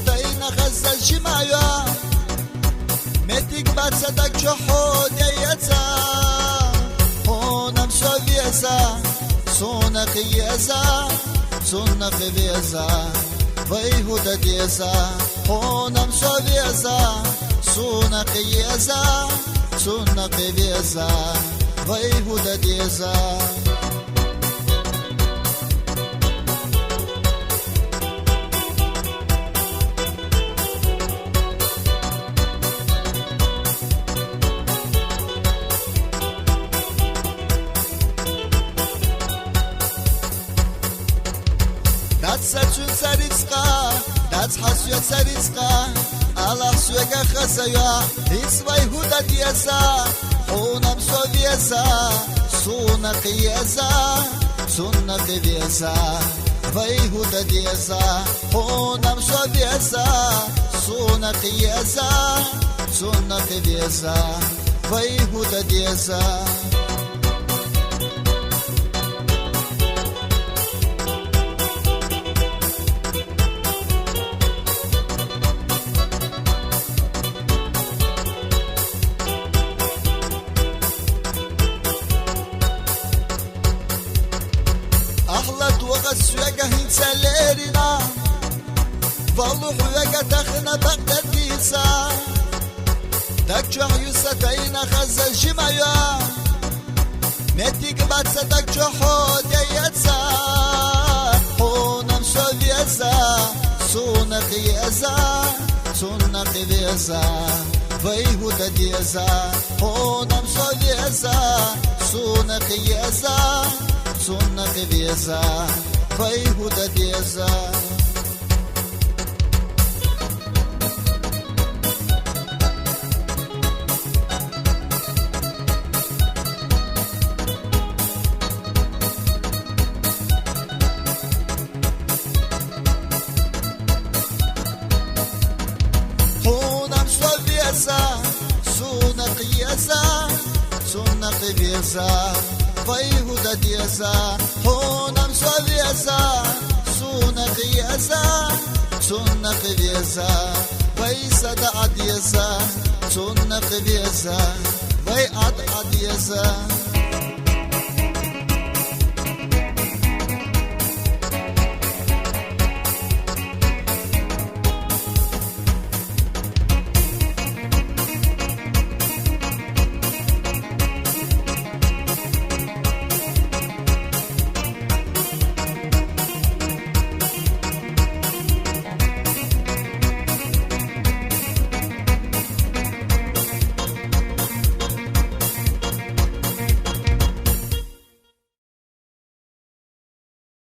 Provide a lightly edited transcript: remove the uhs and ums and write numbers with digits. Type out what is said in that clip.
ستين غزة الجمايا متك باتسدك شحود يتا هونم سوفيزا سونك يزا سونك بيزا ويهود ديزا هونم سوفيزا سونك يزا سونك بيزا ويهود ديزا Saçun sarıçka, daç hasya sarıçka, Allah süega khasaya, isvay huda diyasa, honam soviyasa, suna qiyasa, sunna qiyasa, vay huda diyasa, honam soviyasa, suna qiyasa, sunna qiyasa, vay huda diyasa. أحلت وغسوك هنساليرنا والله ويقى تخنا بغداديسا تكشح يستين خز الجمايا متك باتسا تكشحو ديتسا هونم سوفيزا سونك يزا سونك بيزا ويهود ديزا هونم سوفيزا سونك يزا سونك بيزا ويهود ديزا هونم سوفيزا سونك يزا سونك بيزا ويهود ديزا هونم سوفيزا سونك يزا سونك بيزا ويسد عديزا سونك بيزا ويعد عديزا